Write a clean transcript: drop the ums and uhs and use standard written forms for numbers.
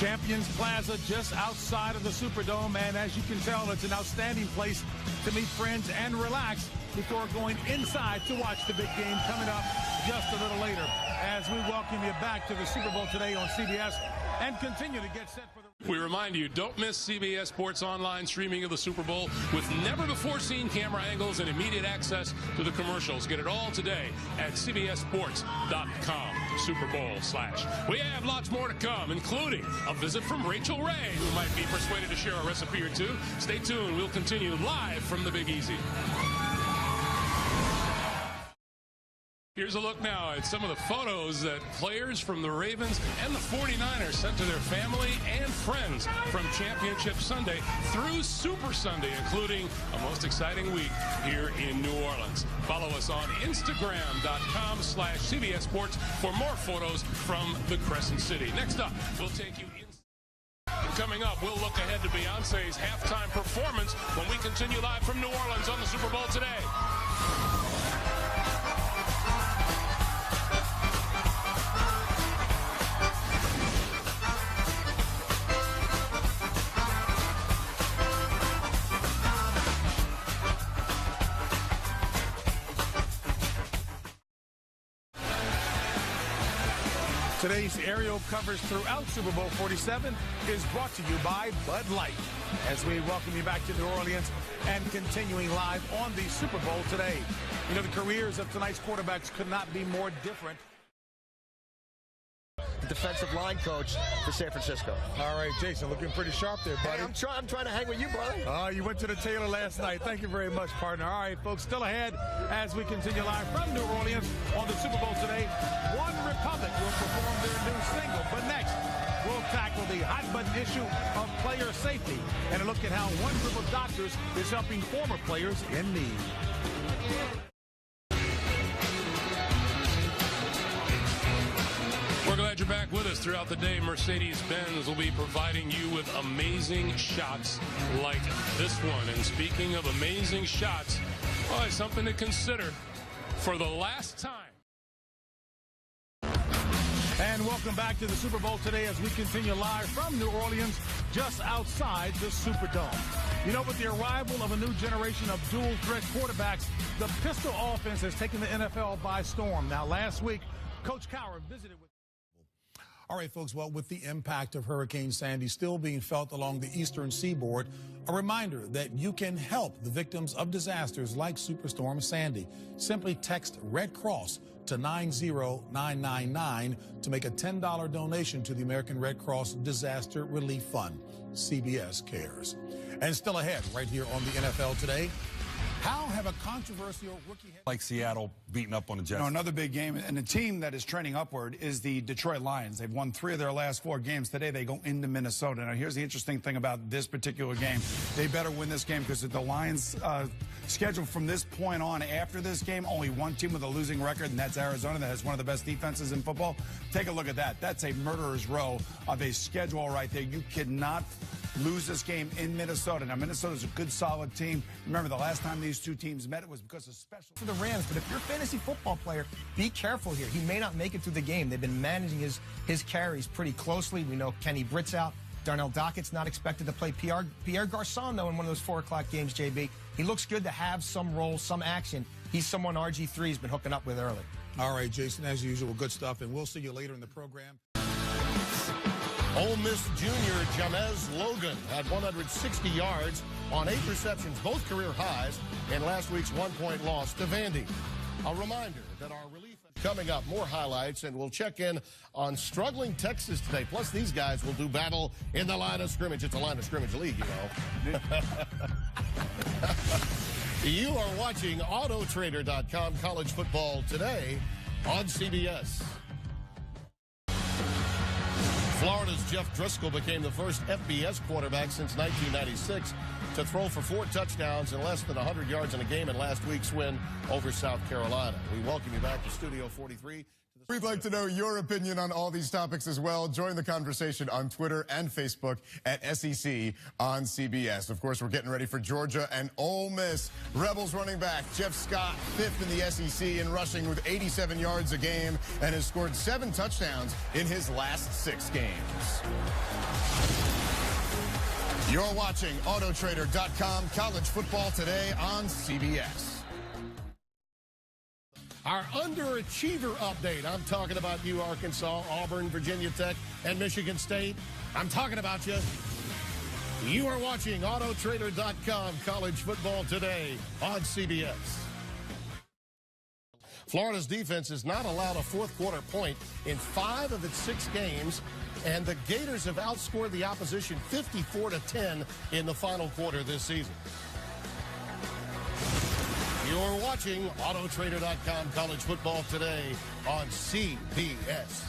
Champions Plaza just outside of the Superdome, and as you can tell, it's an outstanding place to meet friends and relax before going inside to watch the big game coming up just a little later as we welcome you back to the Super Bowl today on CBS and continue to get set for the... We remind you, don't miss CBS Sports Online streaming of the Super Bowl with never-before-seen camera angles and immediate access to the commercials. Get it all today at cbssports.com. Super Bowl /. We have lots more to come, including a visit from Rachel Ray, who might be persuaded to share a recipe or two. Stay tuned. We'll continue live from the Big Easy. Here's a look now at some of the photos that players from the Ravens and the 49ers sent to their family and friends from Championship Sunday through Super Sunday, including a most exciting week here in New Orleans. Follow us on Instagram.com/CBS Sports for more photos from the Crescent City. Next up, we'll take you in. Coming up, we'll look ahead to Beyonce's halftime performance when we continue live from New Orleans on the Super Bowl today. Today's aerial coverage throughout Super Bowl 47 is brought to you by Bud Light as we welcome you back to New Orleans and continuing live on the Super Bowl today. You know, the careers of tonight's quarterbacks could not be more different. The defensive line coach for San Francisco. All right, Jason, looking pretty sharp there, buddy. Hey, I'm trying to hang with you, brother. You went to the tailor last night. Thank you very much, partner. All right, folks, still ahead as we continue live from New Orleans on the Super Bowl today. One Republic will perform their new single, but next, we'll tackle the hot-button issue of player safety and a look at how one group of doctors is helping former players in need. We're glad you're back with us throughout the day. Mercedes-Benz will be providing you with amazing shots like this one. And speaking of amazing shots, well, it's something to consider for the last time. And welcome back to the Super Bowl today as we continue live from New Orleans, just outside the Superdome. You know, with the arrival of a new generation of dual-threat quarterbacks, the pistol offense has taken the NFL by storm. Now, last week, Coach Cowher visited with... All right, folks, well, with the impact of Hurricane Sandy still being felt along the eastern seaboard, a reminder that you can help the victims of disasters like Superstorm Sandy. Simply text Red Cross to 90999 to make a $10 donation to the American Red Cross Disaster Relief Fund. CBS cares. And still ahead right here on the NFL Today. How have a controversial rookie... Like Seattle beating up on the Jets. No, another big game, and a team that is trending upward is the Detroit Lions. They've won 3 of their last 4 games. Today they go into Minnesota. Now, here's the interesting thing about this particular game. They better win this game because the Lions schedule from this point on after this game, only one team with a losing record, and that's Arizona, that has one of the best defenses in football. Take a look at that. That's a murderer's row of a schedule right there. You cannot lose this game in Minnesota. Now, Minnesota's a good, solid team. Remember, the last time these two teams met, it was because of special... For the Rams, but if you're a fantasy football player, be careful here. He may not make it through the game. They've been managing his carries pretty closely. We know Kenny Britt's out. Darnell Dockett's not expected to play. Pierre Garçon, though, in one of those 4 o'clock games, JB. He looks good to have some role, some action. He's someone RG3's been hooking up with early. All right, Jason, as usual, good stuff, and we'll see you later in the program. Ole Miss junior Jamez Logan had 160 yards on 8 receptions, both career highs, in last week's 1-point loss to Vandy. A reminder that our relief is coming up, more highlights, and we'll check in on struggling Texas today. Plus, these guys will do battle in the line of scrimmage. It's a line of scrimmage league, you know. You are watching Autotrader.com College Football Today on CBS. Florida's Jeff Driscoll became the first FBS quarterback since 1996 to throw for 4 touchdowns and less than 100 yards in a game in last week's win over South Carolina. We welcome you back to Studio 43. We'd like to know your opinion on all these topics as well. Join the conversation on Twitter and Facebook at SEC on CBS. Of course, we're getting ready for Georgia and Ole Miss. Rebels running back Jeff Scott, 5th in the SEC in rushing with 87 yards a game and has scored 7 touchdowns in his last 6 games. You're watching Autotrader.com College Football Today on CBS. Our underachiever update. I'm talking about you, Arkansas, Auburn, Virginia Tech, and Michigan State. I'm talking about you. You are watching Autotrader.com College Football Today on CBS. Florida's defense has not allowed a fourth-quarter point in 5 of its 6 games, and the Gators have outscored the opposition 54-10 in the final quarter this season. You're watching Autotrader.com College Football Today on CBS.